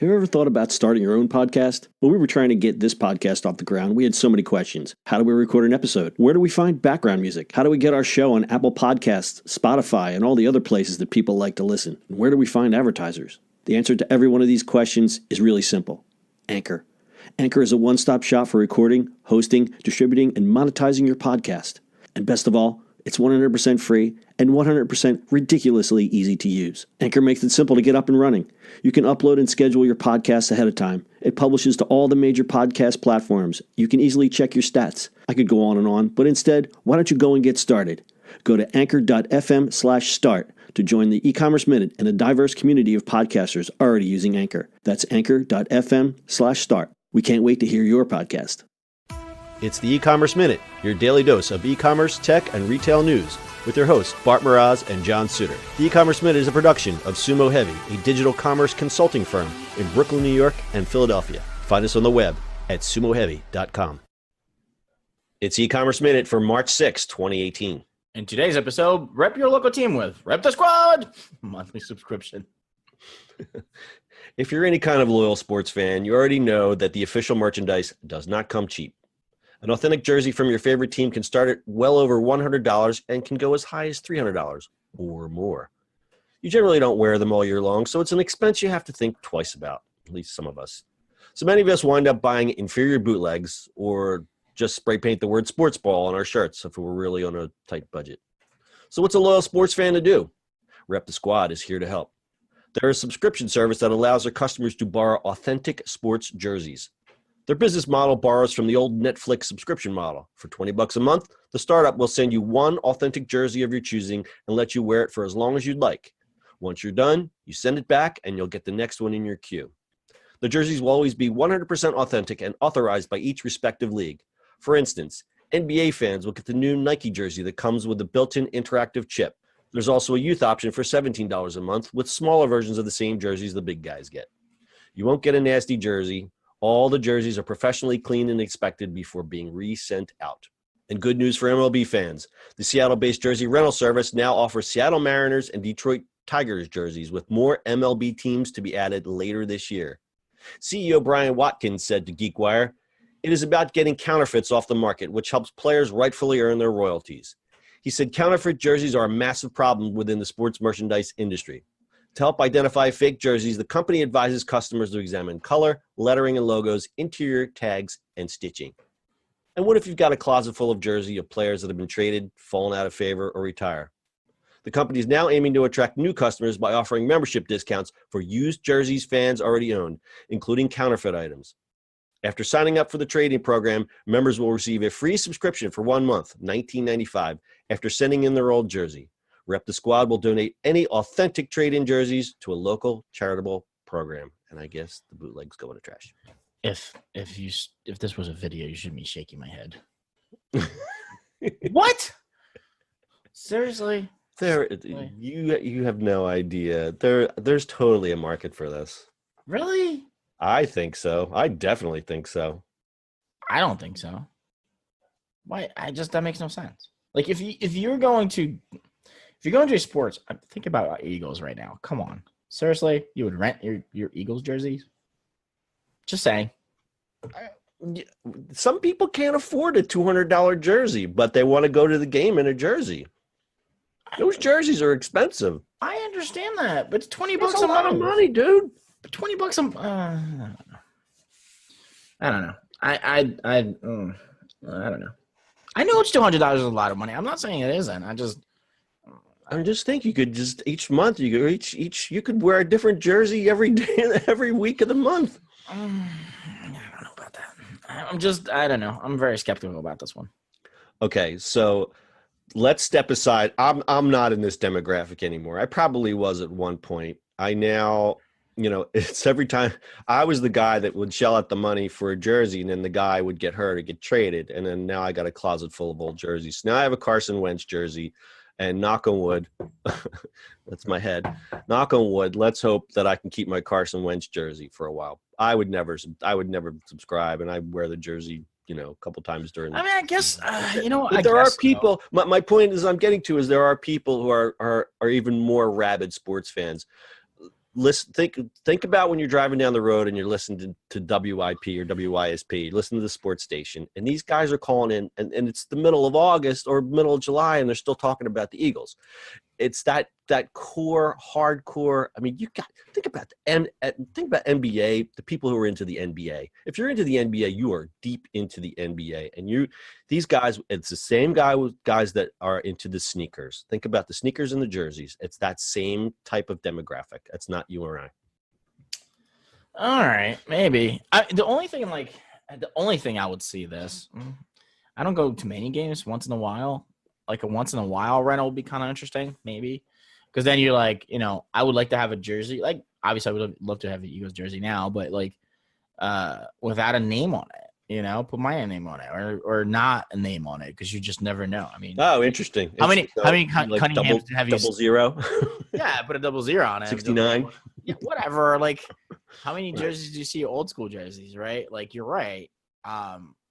Have you ever thought about starting your own podcast? When we were trying to get this podcast off the ground, we had so many questions. How do we record an episode? Where do we find background music? How do we get our show on Apple Podcasts, Spotify, and all the other places that people like to listen? And where do we find advertisers? The answer to every one of these questions is really simple. Anchor. Anchor is a one-stop shop for recording, hosting, distributing, and monetizing your podcast. And best of all, it's 100% free and 100% ridiculously easy to use. Anchor makes it simple to get up and running. You can upload and schedule your podcasts ahead of time. It publishes to all the major podcast platforms. You can easily check your stats. I could go on, but instead, why don't you go and get started? Go to anchor.fm/start to join the e-commerce minute and a diverse community of podcasters already using Anchor. That's anchor.fm/start. We can't wait to hear your podcast. It's the E-commerce Minute, your daily dose of e-commerce, tech, and retail news with your hosts Bart Mraz and John Suter. The E-commerce Minute is a production of Sumo Heavy, a digital commerce consulting firm in Brooklyn, New York, and Philadelphia. Find us on the web at sumoheavy.com. It's E-commerce Minute for March 6, 2018. In today's episode, rep your local team with Rep the Squad! Monthly subscription. If you're any kind of loyal sports fan, you already know that the official merchandise does not come cheap. An authentic jersey from your favorite team can start at well over $100 and can go as high as $300 or more. You generally don't wear them all year long, so it's an expense you have to think twice about, at least some of us. So many of us wind up buying inferior bootlegs or just spray paint the word sports ball on our shirts if we're really on a tight budget. So what's a loyal sports fan to do? Rep the Squad is here to help. They're a subscription service that allows their customers to borrow authentic sports jerseys. Their business model borrows from the old Netflix subscription model. For $20 a month, the startup will send you one authentic jersey of your choosing and let you wear it for as long as you'd like. Once you're done, you send it back and you'll get the next one in your queue. The jerseys will always be 100% authentic and authorized by each respective league. For instance, NBA fans will get the new Nike jersey that comes with a built-in interactive chip. There's also a youth option for $17 a month with smaller versions of the same jerseys the big guys get. You won't get a nasty jersey. All the jerseys are professionally cleaned and inspected before being resent out. And good news for MLB fans. The Seattle-based jersey rental service now offers Seattle Mariners and Detroit Tigers jerseys with more MLB teams to be added later this year. CEO Brian Watkins said to GeekWire, "It is about getting counterfeits off the market, which helps players rightfully earn their royalties." He said counterfeit jerseys are a massive problem within the sports merchandise industry. To help identify fake jerseys, the company advises customers to examine color, lettering and logos, interior tags, and stitching. And what if you've got a closet full of jerseys of players that have been traded, fallen out of favor, or retire? The company is now aiming to attract new customers by offering membership discounts for used jerseys fans already own, including counterfeit items. After signing up for the trading program, members will receive a free subscription for 1 month, $19.95, after sending in their old jersey. Rep the Squad will donate any authentic trade-in jerseys to a local charitable program. And I guess the bootlegs go in the trash. If this was a video, you shouldn't be shaking my head. What? Seriously? You have no idea. There's totally a market for this. Really? I think so. I definitely think so. I don't think so. Why? That makes no sense. Like if you're going to sports, think about Eagles right now. Come on. Seriously? You would rent your Eagles jerseys? Just saying. Some people can't afford a $200 jersey, but they want to go to the game in a jersey. Those jerseys are expensive. I understand that, but it's $20 That's a lot of money, dude. But $20 I don't know. I don't know. I know it's $200 is a lot of money. I'm not saying it isn't. I just think you could just each month you could wear a different jersey every day, every week of the month. I don't know about that. I don't know. I'm very skeptical about this one. Okay, so let's step aside. I'm not in this demographic anymore. I probably was at one point. I now, it's every time I was the guy that would shell out the money for a jersey, and then the guy would get hurt or get traded, and then now I got a closet full of old jerseys. Now I have a Carson Wentz jersey. And knock on wood, that's my head. Knock on wood. Let's hope that I can keep my Carson Wentz jersey for a while. I would never subscribe, and I wear the jersey, a couple times during. I mean, I guess there are people. My point is, I'm getting to is there are people who are even more rabid sports fans. think about when you're driving down the road and you're listening to WIP or WISP, listen to the sports station, and these guys are calling in, and it's the middle of August or middle of July, and they're still talking about the Eagles. It's that core, hardcore. I mean, think about NBA. The people who are into the NBA. If you're into the NBA, you are deep into the NBA, and these guys. It's the same guys that are into the sneakers. Think about the sneakers and the jerseys. It's that same type of demographic. That's not you or I. All right, maybe. The only thing I would see this. I don't go to many games. Once in a while. Like a once in a while rental would be kind of interesting, maybe. Because then you're like, I would like to have a jersey. Like, obviously, I would love to have the Eagles jersey now, but like without a name on it, put my name on it or not a name on it because you just never know. I mean, oh, interesting. How many Cunninghams have you? 00? Yeah, put a 00 on it. 69. Yeah, whatever. Like, how many jerseys do you see? Old school jerseys, right? Like, you're right.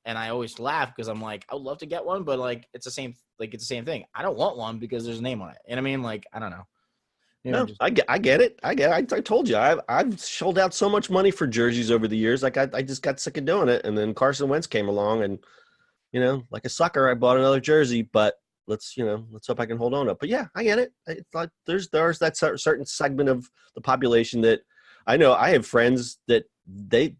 And I always laugh because I'm like, I would love to get one, but like it's the same thing. I don't want one because there's a name on it. And I mean, like, I don't know. No, I get it. I told you, I've shelled out so much money for jerseys over the years. Like I just got sick of doing it. And then Carson Wentz came along and, like a sucker, I bought another jersey, but let's hope I can hold on to it. But yeah, I get it. It's like there's that certain segment of the population that I know. I have friends that they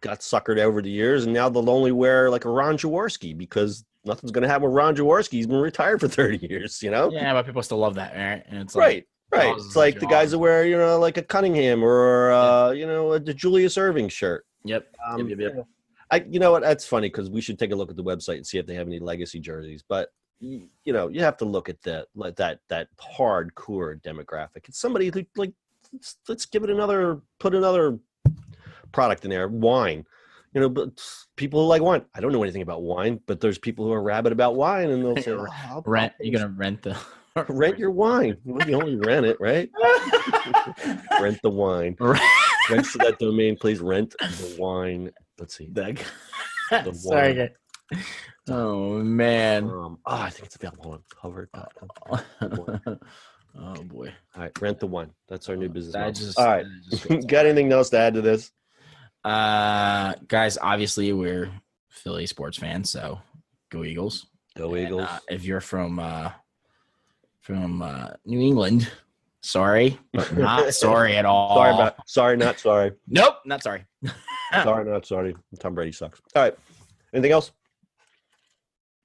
got suckered over the years, and now they'll only wear like a Ron Jaworski because nothing's going to happen with Ron Jaworski. He's been retired for 30 years, Yeah, but people still love that, right? And it's right. It's like the guys that wear, like a Cunningham or, the Julius Erving shirt. Yep. You know what? That's funny because we should take a look at the website and see if they have any legacy jerseys. But, you have to look at that hardcore demographic. It's somebody who, like, let's give it put another product in there. Wine, but people who like wine. I don't know anything about wine, but there's people who are rabid about wine, and they'll say, you're gonna rent rent your wine. You only rent it, right? Rent the wine. Rent to that domain, please. Rent the wine. Let's see. The wine. Sorry. Oh man. I think it's available on Hover.com. Oh boy. All right, rent the wine. That's our new business model. All right. Got anything else to add to this? Guys, obviously we're Philly sports fans, so go Eagles. Go Eagles. If you're from New England, sorry, but not sorry at all. Sorry, not sorry. Nope, not sorry. Sorry, not sorry. Tom Brady sucks. All right. Anything else?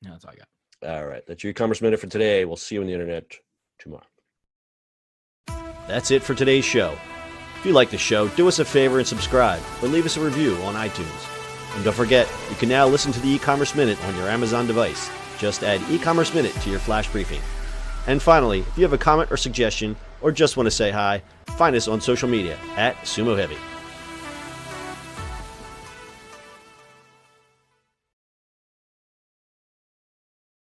No, that's all I got. All right. That's your e-commerce minute for today. We'll see you on the internet tomorrow. That's it for today's show. If you like the show, do us a favor and subscribe, or leave us a review on iTunes. And don't forget, you can now listen to the e-commerce minute on your Amazon device. Just add e-commerce minute to your flash briefing. And finally, if you have a comment or suggestion, or just want to say hi, find us on social media @Sumo Heavy.